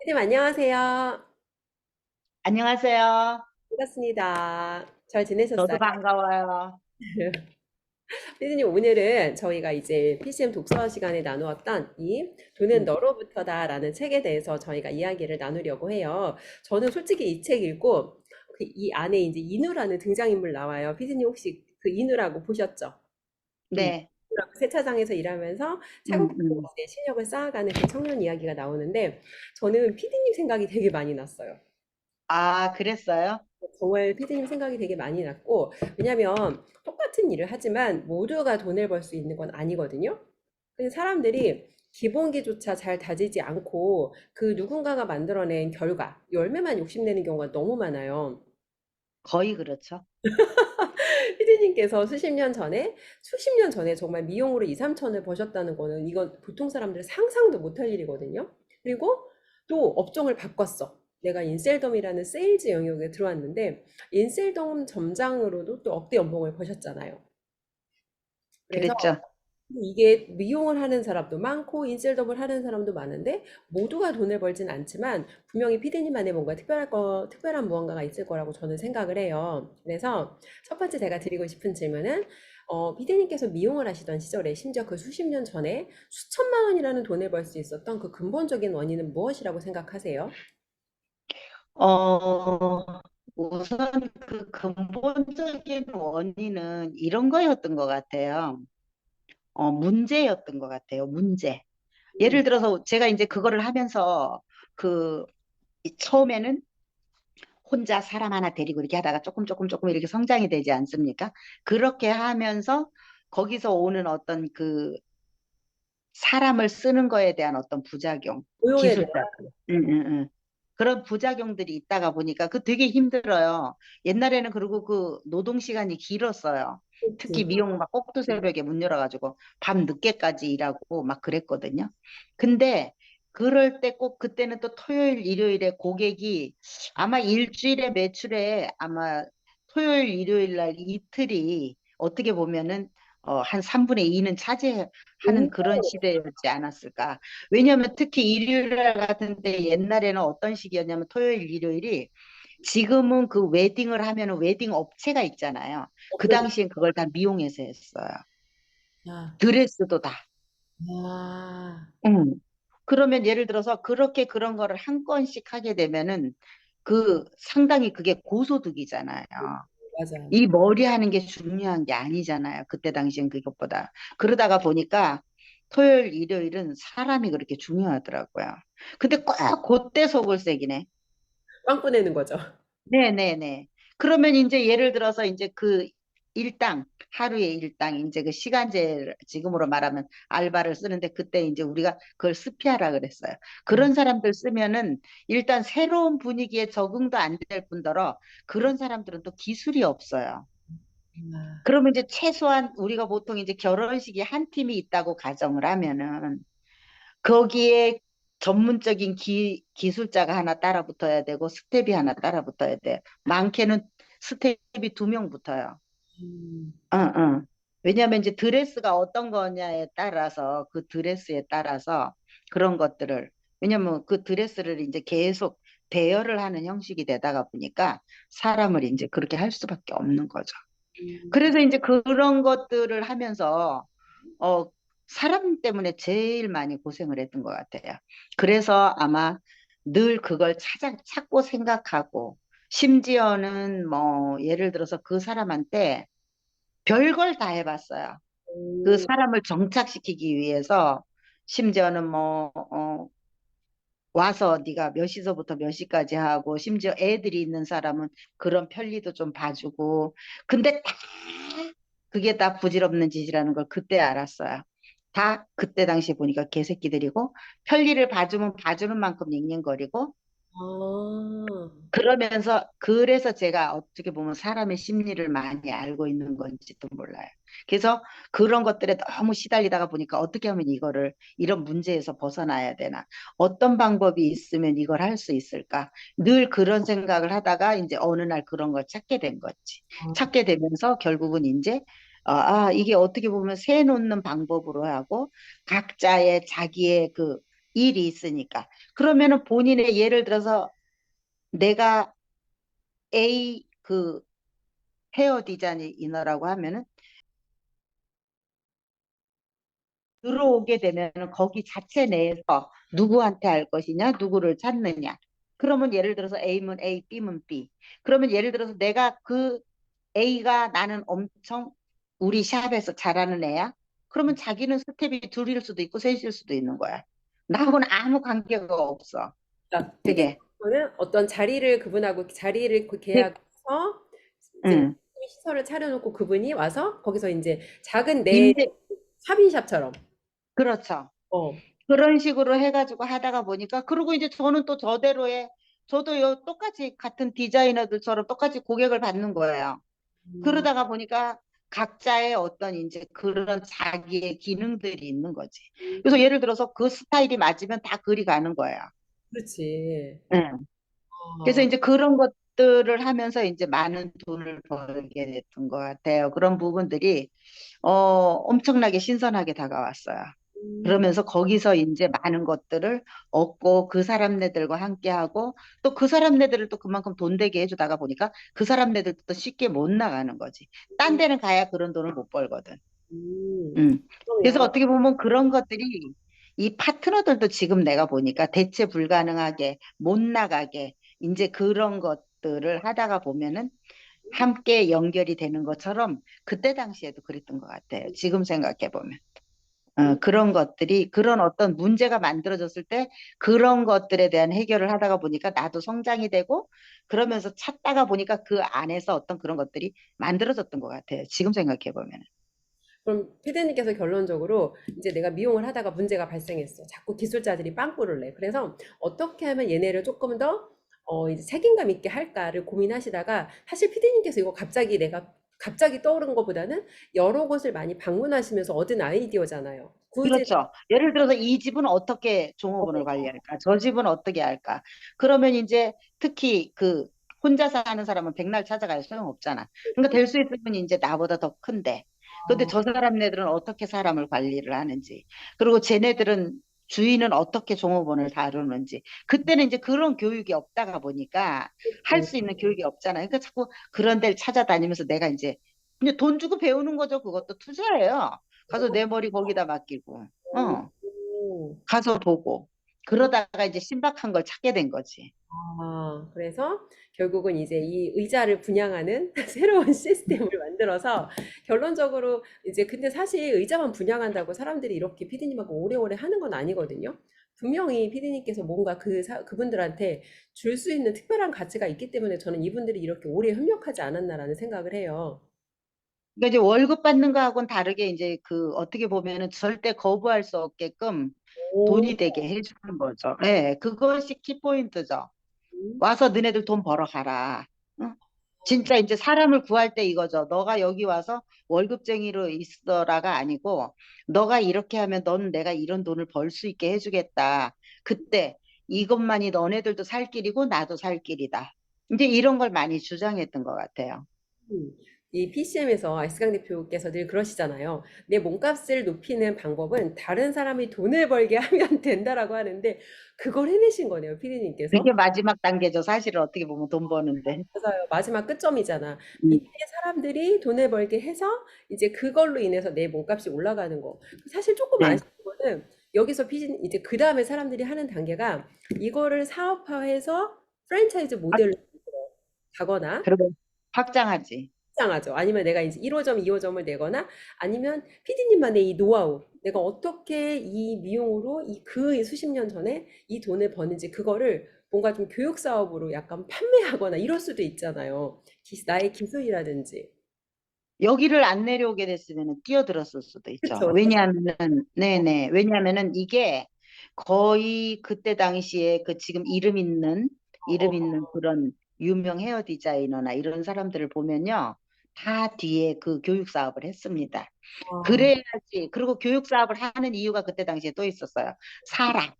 선생님 안녕하세요. 안녕하세요. 반갑습니다. 잘 지내셨어요? 저도 반가워요. 선생님 오늘은 저희가 이제 PCM 독서 시간에 나누었던 이 돈은 음, 너로부터다라는 책에 대해서 저희가 이야기를 나누려고 해요. 저는 솔직히 이 책 읽고 이 안에 이제 인우라는 등장인물 나와요. 피디님 혹시 그 인우라고 보셨죠? 음. 네. 세차장에서 일하면서 음, 차곡차곡 음. 이제 실력을 쌓아가는 그 청년 이야기가 나오는데 저는 피디님 생각이 되게 많이 났어요. 아, 그랬어요? 정말 피디님 생각이 되게 많이 났고, 왜냐면 똑같은 일을 하지만 모두가 돈을 벌 수 있는 건 아니거든요. 근데 사람들이 기본기조차 잘 다지지 않고 그 누군가가 만들어낸 결과, 열매만 욕심내는 경우가 너무 많아요. 거의 그렇죠. 피디님께서 수십 년 전에 정말 미용으로 2, 3천을 버셨다는 거는 이건 보통 사람들은 상상도 못할 일이거든요. 그리고 또 업종을 바꿨어. 내가 인셀덤이라는 세일즈 영역에 들어왔는데 인셀덤 점장으로도 또 억대 연봉을 버셨잖아요. 그래서 그랬죠. 이게 미용을 하는 사람도 많고 인셀덤을 하는 사람도 많은데 모두가 돈을 벌진 않지만 분명히 피디님만의 뭔가 특별한 무언가가 있을 거라고 저는 생각을 해요. 그래서 첫 번째 제가 드리고 싶은 질문은 피디님께서 미용을 하시던 시절에 심지어 그 수십 년 전에 수천만 원이라는 돈을 벌 수 있었던 그 근본적인 원인은 무엇이라고 생각하세요? 어, 우선 그 근본적인 원인은 이런 거였던 것 같아요. 문제였던 것 같아요. 문제. 음, 예를 들어서 제가 이제 그거를 하면서 그 처음에는 혼자 사람 하나 데리고 이렇게 하다가 조금 조금 조금 이렇게 성장이 되지 않습니까? 그렇게 하면서 거기서 오는 어떤 그 사람을 쓰는 거에 대한 어떤 부작용, 고용에 대한 기술자. 응, 응, 응. 그런 부작용들이 있다가 보니까 그 되게 힘들어요. 옛날에는 그리고 그 노동 시간이 길었어요. 특히 그 미용 막 꼭두 새벽에 문 열어가지고 밤 늦게까지 일하고 막 그랬거든요. 근데 그럴 때 꼭 그때는 또 토요일, 일요일에 고객이 아마 일주일에 매출에 아마 토요일, 일요일 날 이틀이 어떻게 보면은 한 3분의 2는 차지하는 그런 시대였지 않았을까. 왜냐하면 특히 일요일 날 같은데 옛날에는 어떤 시기였냐면 토요일, 일요일이 지금은 그 웨딩을 하면은 웨딩 업체가 있잖아요. 그 그렇죠. 당시엔 그걸 다 미용해서 했어요. 아, 드레스도 다. 아, 음. 그러면 예를 들어서 그렇게 그런 거를 한 건씩 하게 되면은 그 상당히 그게 고소득이잖아요. 맞아요. 이 머리 하는 게 중요한 게 아니잖아요. 그때 당시엔 그것보다. 그러다가 보니까 토요일, 일요일은 사람이 그렇게 중요하더라고요. 근데 꼭 그때 속을 새기네. 빵 뿌내는 거죠. 네네네. 그러면 이제 예를 들어서 이제 그 일당, 하루에 일당, 이제 그 시간제, 지금으로 말하면 알바를 쓰는데 그때 이제 우리가 그걸 스피아라 그랬어요. 그런 사람들 쓰면은 일단 새로운 분위기에 적응도 안 될 뿐더러 그런 사람들은 또 기술이 없어요. 아, 그러면 이제 최소한 우리가 보통 이제 결혼식이 한 팀이 있다고 가정을 하면은 거기에 전문적인 기술자가 하나 따라 붙어야 되고 스텝이 하나 따라 붙어야 돼. 많게는 스텝이 두 명 붙어요. 음, 응, 응. 왜냐하면 이제 드레스가 어떤 거냐에 따라서 그 드레스에 따라서 그런 것들을 왜냐면 그 드레스를 이제 계속 대여를 하는 형식이 되다가 보니까 사람을 이제 그렇게 할 수밖에 없는 거죠. 음, 그래서 이제 그런 것들을 하면서 어, 사람 때문에 제일 많이 고생을 했던 것 같아요. 그래서 아마 늘 그걸 찾고 생각하고, 심지어는 뭐, 예를 들어서 그 사람한테 별걸 다 해봤어요. 그 음, 사람을 정착시키기 위해서, 심지어는 뭐, 와서 네가 몇 시서부터 몇 시까지 하고, 심지어 애들이 있는 사람은 그런 편리도 좀 봐주고, 근데 다 그게 다 부질없는 짓이라는 걸 그때 알았어요. 다 그때 당시에 보니까 개새끼들이고 편리를 봐주면 봐주는 만큼 닝닝거리고 아, 그러면서 그래서 제가 어떻게 보면 사람의 심리를 많이 알고 있는 건지도 몰라요. 그래서 그런 것들에 너무 시달리다가 보니까 어떻게 하면 이거를 이런 문제에서 벗어나야 되나? 어떤 방법이 있으면 이걸 할 수 있을까? 늘 그런 생각을 하다가 이제 어느 날 그런 걸 찾게 된 거지. 찾게 되면서 결국은 이제 이게 어떻게 보면 세 놓는 방법으로 하고 각자의 자기의 그 일이 있으니까. 그러면은 본인의 예를 들어서 내가 A 그 헤어 디자이너라고 하면은 들어오게 되면은 거기 자체 내에서 누구한테 할 것이냐, 누구를 찾느냐. 그러면 예를 들어서 A면 A, B면 B. 그러면 예를 들어서 내가 그 A가 나는 엄청 우리 샵에서 잘하는 애야. 그러면 자기는 스텝이 둘일 수도 있고 셋일 수도 있는 거야. 나하고는 아무 관계가 없어. 그러니까 그게. 피디님은 어떤 자리를 그분하고 자리를 그- 계약해서 이제 응. 시설을 차려놓고 그분이 와서 거기서 이제 작은 내 임대, 샵인샵처럼. 그렇죠. 어. 그런 식으로 해가지고 하다가 보니까, 그리고 이제 저는 또 저대로의, 저도 요 똑같이 같은 디자이너들처럼 똑같이 고객을 받는 거예요. 음, 그러다가 보니까 각자의 어떤 이제 그런 자기의 기능들이 있는 거지. 그래서 예를 들어서 그 스타일이 맞으면 다 그리 가는 거야. 그렇지. 응. 그래서 어. 이제 그런 것들을 하면서 이제 많은 돈을 벌게 됐던 것 같아요. 그런 부분들이 엄청나게 신선하게 다가왔어요. 음, 그러면서 거기서 이제 많은 것들을 얻고 그 사람네들과 함께하고 또 그 사람네들을 또 그만큼 돈 되게 해주다가 보니까 그 사람네들도 또 쉽게 못 나가는 거지. 딴 데는 가야 그런 돈을 못 벌거든. 음, 음. 그래서 그러네요. 어떻게 보면 그런 것들이 이 파트너들도 지금 내가 보니까 대체 불가능하게 못 나가게 이제 그런 것들을 하다가 보면은 함께 연결이 되는 것처럼 그때 당시에도 그랬던 것 같아요. 지금 생각해 보면. 음, 그런 것들이 그런 어떤 문제가 만들어졌을 때 그런 것들에 대한 해결을 하다가 보니까 나도 성장이 되고 그러면서 찾다가 보니까 그 안에서 어떤 그런 것들이 만들어졌던 것 같아요. 지금 생각해 보면. 그럼 피디님께서 결론적으로 이제 내가 미용을 하다가 문제가 발생했어. 자꾸 기술자들이 빵꾸를 내. 그래서 어떻게 하면 얘네를 조금 더 이제 책임감 있게 할까를 고민하시다가 사실 피디님께서 이거 갑자기 내가 갑자기 떠오른 것보다는 여러 곳을 많이 방문하시면서 얻은 아이디어잖아요. 굳이 그렇죠. 예를 들어서 이 집은 어떻게 종업원을 관리할까? 저 집은 어떻게 할까? 그러면 이제 특히 그 혼자 사는 사람은 백날 찾아갈 소용없잖아. 그러니까 될 수 있으면 이제 나보다 더 큰데. 근데 저 사람네들은 어떻게 사람을 관리를 하는지. 그리고 쟤네들은 주인은 어떻게 종업원을 다루는지. 그때는 이제 그런 교육이 없다가 보니까 할 수 있는 교육이 없잖아요. 그러니까 자꾸 그런 데를 찾아다니면서 내가 이제 그냥 돈 주고 배우는 거죠. 그것도 투자예요. 가서 내 머리 거기다 맡기고, 가서 보고. 그러다가 이제 신박한 걸 찾게 된 거지. 그래서 결국은 이제 이 의자를 분양하는 새로운 시스템을 만들어서 결론적으로 이제 근데 사실 의자만 분양한다고 사람들이 이렇게 피디님하고 오래오래 하는 건 아니거든요. 분명히 피디님께서 뭔가 그분들한테 줄 수 있는 특별한 가치가 있기 때문에 저는 이분들이 이렇게 오래 협력하지 않았나라는 생각을 해요. 그러니까 이제 월급 받는 거하고는 다르게 이제 그 어떻게 보면은 절대 거부할 수 없게끔 오, 돈이 되게 해주는 거죠. 예, 그것이 키포인트죠. 음, 와서 너네들 돈 벌어 가라. 응? 진짜 이제 사람을 구할 때 이거죠. 너가 여기 와서 월급쟁이로 있어라가 아니고 너가 이렇게 하면 넌 내가 이런 돈을 벌 수 있게 해주겠다. 그때 이것만이 너네들도 살 길이고 나도 살 길이다. 이제 이런 걸 많이 주장했던 것 같아요. 이 PCM에서 아이스강 대표께서 늘 그러시잖아요. 내 몸값을 높이는 방법은 다른 사람이 돈을 벌게 하면 된다라고 하는데 그걸 해내신 거네요, 그게 피디님께서. 마지막 단계죠. 사실은 어떻게 보면 돈 버는데. 맞아요. 마지막 끝점이잖아. 음, 밑에 사람들이 돈을 벌게 해서 이제 그걸로 인해서 내 몸값이 올라가는 거. 사실 조금 네. 아쉬운 거는 여기서 피디 이제 그 다음에 사람들이 하는 단계가 이거를 사업화해서 프랜차이즈 아, 모델로 가거나 그리고 확장하지. 상하죠. 아니면 내가 이제 1호점, 2호점을 내거나 아니면 피디님만의 이 노하우, 내가 어떻게 이 미용으로 그 수십 년 전에 이 돈을 버는지 그거를 뭔가 좀 교육 사업으로 약간 판매하거나 이럴 수도 있잖아요. 나의 기술이라든지. 여기를 안 내려오게 됐으면 뛰어들었을 수도 있죠. 그렇죠. 왜냐하면은, 네네. 왜냐하면은 이게 거의 그때 당시에 그 지금 이름 있는 그런 유명 헤어 디자이너나 이런 사람들을 보면요. 다 뒤에 그 교육 사업을 했습니다. 아, 그래야지. 그리고 교육 사업을 하는 이유가 그때 당시에 또 있었어요. 사람,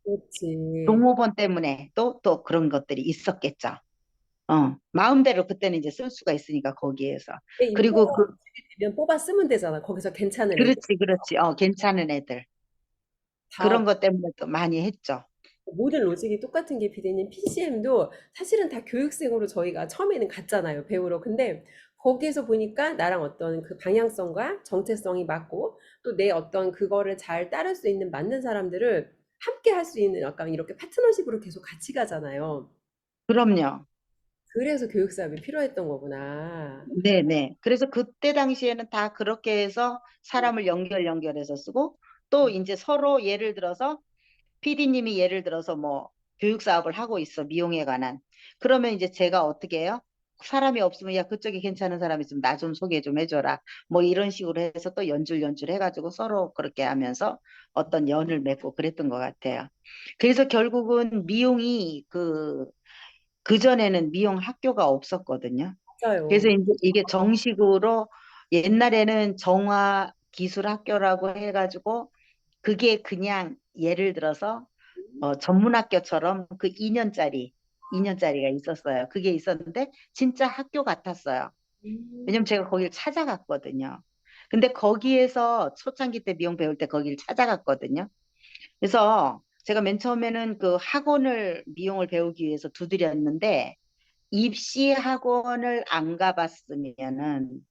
그렇지. 종업원 때문에 또 그런 것들이 있었겠죠. 마음대로 그때는 이제 쓸 수가 있으니까 거기에서. 그리고 인포가 되면 뽑아 쓰면 되잖아. 거기서 괜찮은 애들. 그렇지. 괜찮은 애들. 다 그런 것 때문에 또 많이 했죠. 모든 로직이 똑같은 게 비대님 PCM도 사실은 다 교육생으로 저희가 처음에는 갔잖아요, 배우러. 근데 거기에서 보니까 나랑 어떤 그 방향성과 정체성이 맞고 또 내 어떤 그거를 잘 따를 수 있는 맞는 사람들을 함께 할 수 있는 약간 이렇게 파트너십으로 계속 같이 가잖아요. 그럼요. 그래서 교육 사업이 필요했던 거구나. 네네. 그래서 그때 당시에는 다 그렇게 해서 사람을 연결해서 쓰고 또 이제 서로 예를 들어서 PD님이 예를 들어서 뭐 교육 사업을 하고 있어, 미용에 관한. 그러면 이제 제가 어떻게 해요? 사람이 없으면 야, 그쪽에 괜찮은 사람 있으면 나 좀 소개 좀 해줘라. 뭐 이런 식으로 해서 또 연줄 해가지고 서로 그렇게 하면서 어떤 연을 맺고 그랬던 것 같아요. 그래서 결국은 미용이 그전에는 미용 학교가 없었거든요. 그래서 맞아요. 이제 이게 정식으로 옛날에는 정화 기술 학교라고 해가지고 그게 그냥 예를 들어서 전문학교처럼 그 2년짜리가 있었어요. 그게 있었는데 진짜 학교 같았어요. 왜냐면 음, 제가 거기를 찾아갔거든요. 근데 거기에서 초창기 때 미용 배울 때 거기를 찾아갔거든요. 그래서 제가 맨 처음에는 그 학원을 미용을 배우기 위해서 두드렸는데 입시 학원을 안 가봤으면은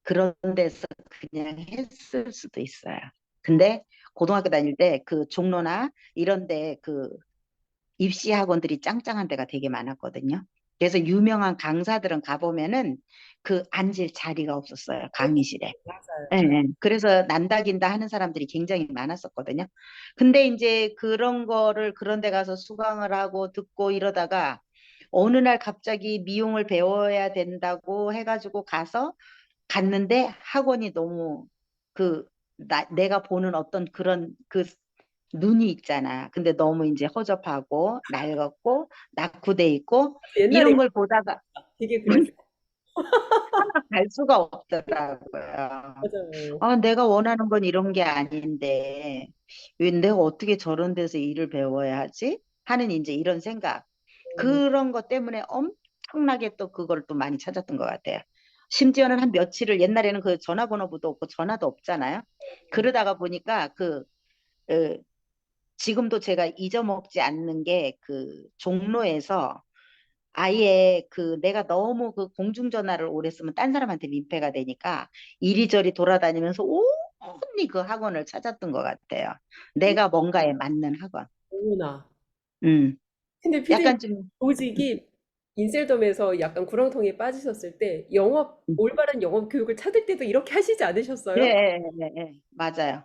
그런 데서 그냥 했을 수도 있어요. 근데 고등학교 다닐 때 그 종로나 이런 데그 입시 학원들이 짱짱한 데가 되게 많았거든요. 그래서 유명한 강사들은 가보면은 그 앉을 자리가 없었어요. 강의실에. 예, 맞아요. 예. 그래서 난다긴다 하는 사람들이 굉장히 많았었거든요. 근데 이제 그런 거를 그런 데 가서 수강을 하고 듣고 이러다가 어느 날 갑자기 미용을 배워야 된다고 해가지고 갔는데 학원이 너무 그 내가 보는 어떤 그런 그 눈이 있잖아. 근데 너무 이제 허접하고 낡았고 낙후돼 있고 옛날에 이런 걸 보다가 되게 그랬어요. 갈 수가 없더라고요. 맞아요. 아, 내가 원하는 건 이런 게 아닌데 왜 내가 어떻게 저런 데서 일을 배워야 하지? 하는 이제 이런 생각. 그런 것 때문에 엄청나게 또 그걸 또 많이 찾았던 것 같아요. 심지어는 한 며칠을 옛날에는 그 전화번호부도 없고 전화도 없잖아요. 그러다가 보니까 어, 지금도 제가 잊어먹지 않는 게 그 종로에서 아예 내가 너무 그 공중전화를 오래 쓰면 딴 사람한테 민폐가 되니까 이리저리 돌아다니면서 온전히 그 학원을 찾았던 것 같아요. 내가 뭔가에 맞는 학원. 어머나. 음, 근데 피디님 약간 좀, 보직이 인셀덤에서 약간 구렁텅이에 빠지셨을 때 음, 올바른 영업 교육을 찾을 때도 이렇게 하시지 예, 않으셨어요? 예, 예, 예, 맞아요.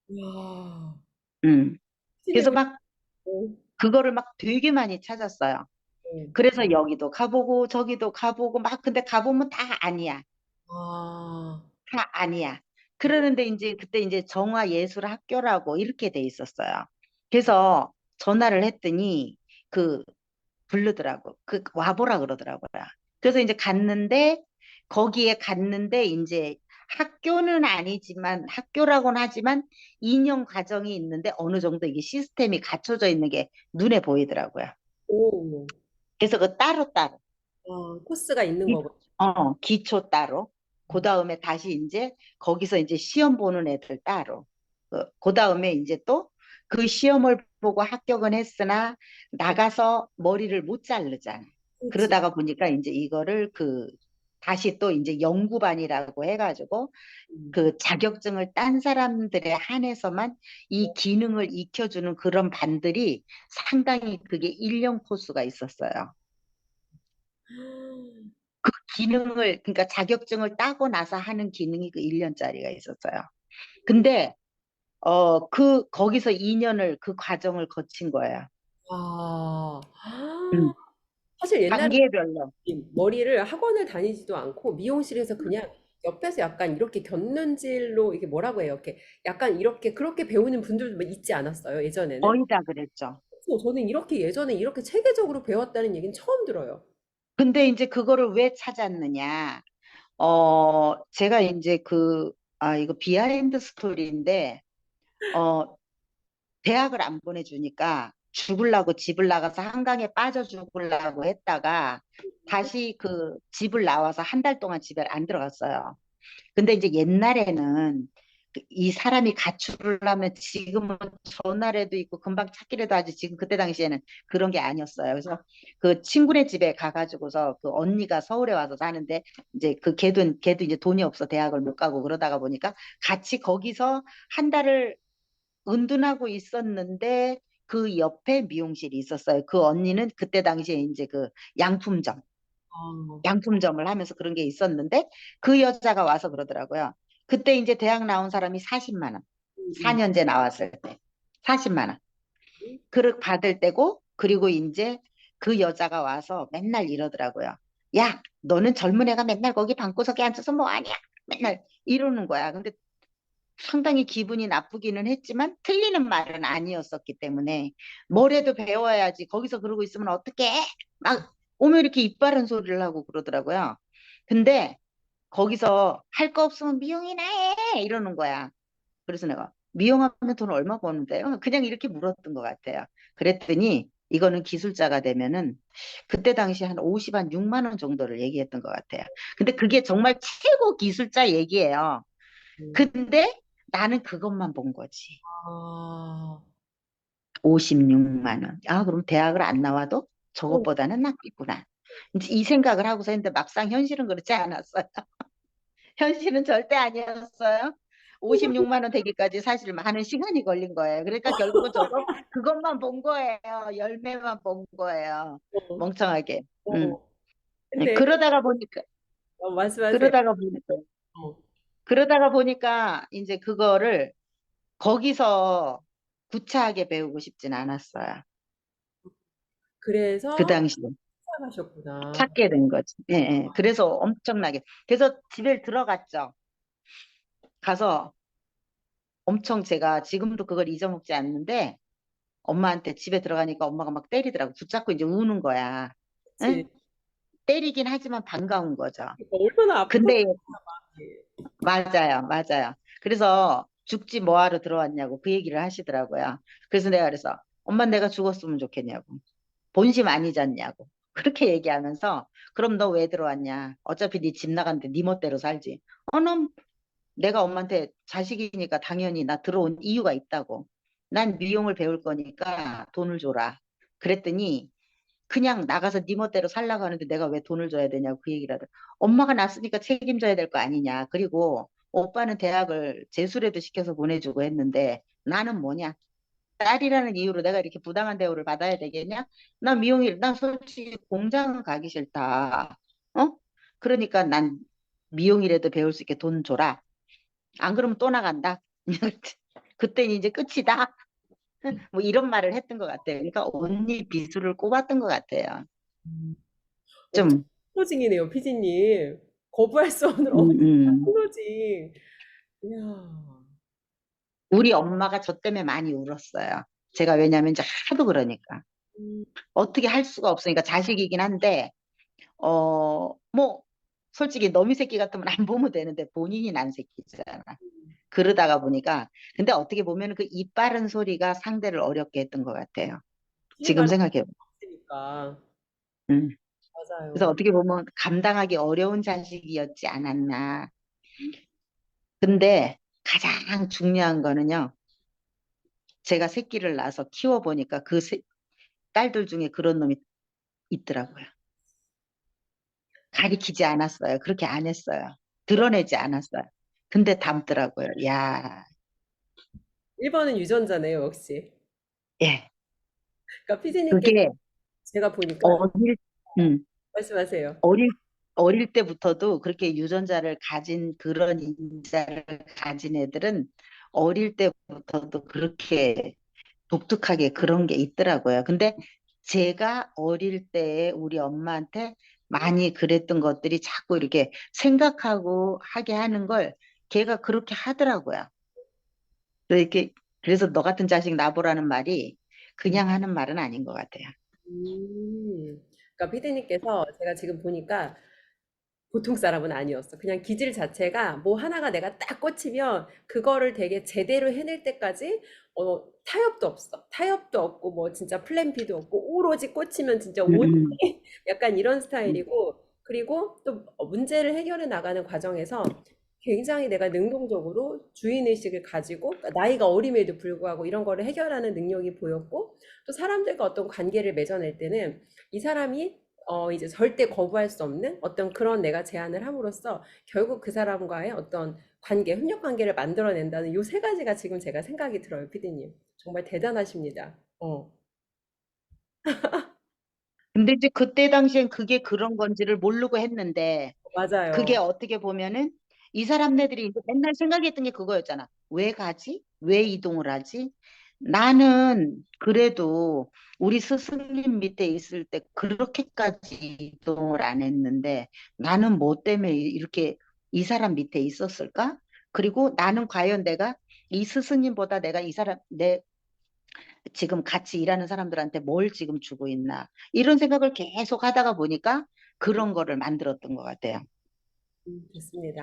와, 음. 그래서 피디님은 막 그거를 막 되게 많이 찾았어요. 네. 그래서 여기도 가보고 저기도 가보고 막 근데 가보면 다 아니야. 아, 다 아니야. 그러는데 이제 그때 이제 정화예술학교라고 이렇게 돼 있었어요. 그래서 전화를 했더니 그 부르더라고. 와보라 그러더라고요. 그래서 이제 거기에 갔는데 이제 학교는 아니지만 학교라고는 하지만 2년 과정이 있는데 어느 정도 이게 시스템이 갖춰져 있는 게 눈에 보이더라고요. 오, 그래서 그 따로따로 코스가 있는 거고. 기초 따로. 그 다음에 다시 이제 거기서 이제 시험 보는 애들 따로. 그 다음에 이제 또 그 시험을 보고 합격은 했으나 나가서 머리를 못 자르잖아. 그렇지. 그러다가 보니까 이제 이거를 다시 또 이제 연구반이라고 해가지고 음. 그 자격증을 딴 사람들에 한해서만 이 기능을 익혀주는 그런 반들이 상당히 그게 1년 코스가 있었어요. 그러니까 자격증을 따고 나서 하는 기능이 그 1년짜리가 있었어요. 근데, 거기서 2년을 그 과정을 거친 거예요. 아, 음, 사실 옛날에 단계별로. 머리를 학원을 다니지도 않고 미용실에서 그냥 옆에서 약간 이렇게 곁눈질로 이게 뭐라고 해요? 이렇게 약간 이렇게 그렇게 배우는 분들도 있지 않았어요, 예전에는? 거의 다 그랬죠. 그래서 저는 이렇게 예전에 이렇게 체계적으로 배웠다는 얘기는 처음 들어요. 근데 이제 그거를 왜 찾았느냐. 제가 이제 이거 비하인드 스토리인데, 어, 대학을 안 보내주니까 죽을라고 집을 나가서 한강에 빠져 죽을라고 했다가 다시 집을 나와서 한 달 동안 집에 안 들어갔어요. 근데 이제 옛날에는 이 사람이 가출을 하면 지금은 전화라도 있고 금방 찾기라도 하지 지금 그때 당시에는 그런 게 아니었어요. 그래서 그 친구네 집에 가가지고서 그 언니가 서울에 와서 사는데 이제 그 걔도 이제 돈이 없어 대학을 못 가고 그러다가 보니까 같이 거기서 한 달을 은둔하고 있었는데 그 옆에 미용실이 있었어요. 그 언니는 그때 당시에 이제 그 양품점 어, 양품점을 하면서 그런 게 있었는데 그 여자가 와서 그러더라고요. 그때 이제 대학 나온 사람이 40만 원. 음, 4년제 나왔을 때 40만 원. 그를 받을 때고 그리고 이제 그 여자가 와서 맨날 이러더라고요. 야, 너는 젊은 애가 맨날 거기 방구석에 앉아서 뭐 하냐? 맨날 이러는 거야. 근데 상당히 기분이 나쁘기는 했지만 틀리는 말은 아니었었기 때문에 뭐래도 배워야지. 거기서 그러고 있으면 어떡해? 막 오면 이렇게 입 바른 소리를 하고 그러더라고요. 근데 거기서 할 거 없으면 미용이나 해 이러는 거야. 그래서 내가 미용하면 돈 얼마 버는데요? 그냥 이렇게 물었던 것 같아요. 그랬더니 이거는 기술자가 되면은 그때 당시 한 50, 한 6만 원 정도를 얘기했던 것 같아요. 근데 그게 정말 최고 기술자 얘기예요. 음. 근데 나는 그것만 본 거지. 아, 56만 원. 아, 그럼 대학을 안 나와도 어, 저것보다는 낫겠구나. 이제 이 생각을 하고서 했는데 막상 현실은 그렇지 않았어요. 현실은 절대 아니었어요. 56만 원 되기까지 사실 많은 시간이 걸린 거예요. 그러니까 결국은 그것만 본 거예요. 열매만 본 거예요. 어, 멍청하게. 음. 어. 네, 근데, 말씀하세요. 그러다가 보니까, 어. 그러다가 보니까 이제 그거를 거기서 구차하게 배우고 싶진 않았어요. 그 그래서 당시에 시작하셨구나. 찾게 된 거지. 예, 예. 그래서 엄청나게. 그래서 집에 들어갔죠. 가서 엄청 제가 지금도 그걸 잊어먹지 않는데 엄마한테 집에 들어가니까 엄마가 막 때리더라고. 붙잡고 이제 우는 거야. 그치. 응? 때리긴 하지만 반가운 거죠. 얼마나 아프겠지. 근데 맞아요, 맞아요. 그래서 죽지 뭐하러 들어왔냐고 그 얘기를 하시더라고요. 그래서 내가 그래서 엄마 내가 죽었으면 좋겠냐고. 본심 아니잖냐고. 그렇게 얘기하면서 그럼 너 왜 들어왔냐? 어차피 네 집 나갔는데 네 멋대로 살지. 넌 내가 엄마한테 자식이니까 당연히 나 들어온 이유가 있다고. 난 미용을 배울 거니까 돈을 줘라. 그랬더니 그냥 나가서 네 멋대로 살라고 하는데 내가 왜 돈을 줘야 되냐고 그 얘기를 하더라. 엄마가 낳았으니까 책임져야 될 거 아니냐. 그리고 오빠는 대학을 재수라도 시켜서 보내주고 했는데 나는 뭐냐. 딸이라는 이유로 내가 이렇게 부당한 대우를 받아야 되겠냐? 난 솔직히 공장은 가기 싫다. 어? 그러니까 난 미용이라도 배울 수 있게 돈 줘라. 안 그러면 또 나간다. 그때는 이제 끝이다. 뭐 이런 말을 했던 것 같아요. 그러니까 언니 비수를 꼽았던 것 같아요. 음, 엄청 좀, 클로징이네요, 피디님. 거부할 수 없는 음, 엄청 음. 클로징. 이야. 우리 엄마가 저 때문에 많이 울었어요. 제가 왜냐면 이제 하도 그러니까. 음, 어떻게 할 수가 없으니까 자식이긴 한데, 뭐, 솔직히 너미 새끼 같으면 안 보면 되는데 본인이 난 새끼잖아. 그러다가 보니까, 근데 어떻게 보면 그 입 바른 소리가 상대를 어렵게 했던 것 같아요. 피디 지금 말은 생각해. 없으니까. 음. 그래서 맞아요. 어떻게 보면 감당하기 어려운 자식이었지 않았나. 근데 가장 중요한 거는요. 제가 새끼를 낳아서 키워보니까 딸들 중에 그런 놈이 있더라고요. 가리키지 않았어요. 그렇게 안 했어요. 드러내지 않았어요. 근데 닮더라고요. 야, 1번은 유전자네요, 역시. 예. 그러니까 피디님께서 그게 제가 보니까 어릴, 음, 말씀하세요. 어릴, 어릴 때부터도 그렇게 유전자를 가진 그런 인자를 가진 애들은 어릴 때부터도 그렇게 독특하게 그런 게 있더라고요. 근데 제가 어릴 때에 우리 엄마한테 많이 그랬던 것들이 자꾸 이렇게 생각하고 하게 하는 걸 걔가 그렇게 하더라고요. 그래서 너 같은 자식 나보라는 말이 그냥 하는 말은 아닌 것 같아요. 그러니까 피디님께서 제가 지금 보니까 보통 사람은 아니었어. 그냥 기질 자체가 뭐 하나가 내가 딱 꽂히면 그거를 되게 제대로 해낼 때까지 타협도 없어. 타협도 없고 뭐 진짜 플랜 B도 없고 오로지 꽂히면 진짜 음, 오로지 음, 약간 이런 음, 스타일이고 그리고 또 문제를 해결해 나가는 과정에서 굉장히 내가 능동적으로 주인의식을 가지고 그러니까 나이가 어림에도 불구하고 이런 거를 해결하는 능력이 보였고 또 사람들과 어떤 관계를 맺어낼 때는 이 사람이 이제 절대 거부할 수 없는 어떤 그런 내가 제안을 함으로써 결국 그 사람과의 어떤 관계, 협력 관계를 만들어낸다는 요 세 가지가 지금 제가 생각이 들어요, 피디님. 정말 대단하십니다. 근데 이제 그때 당시엔 그게 그런 건지를 모르고 했는데 그게 맞아요. 어떻게 보면은 이 사람네들이 이제 맨날 생각했던 게 그거였잖아. 왜 가지? 왜 이동을 하지? 나는 그래도 우리 스승님 밑에 있을 때 그렇게까지 이동을 안 했는데 나는 뭐 때문에 이렇게 이 사람 밑에 있었을까? 그리고 나는 과연 내가 이 스승님보다 내가 이 사람, 내 지금 같이 일하는 사람들한테 뭘 지금 주고 있나? 이런 생각을 계속 하다가 보니까 그런 거를 만들었던 것 같아요. 좋습니다.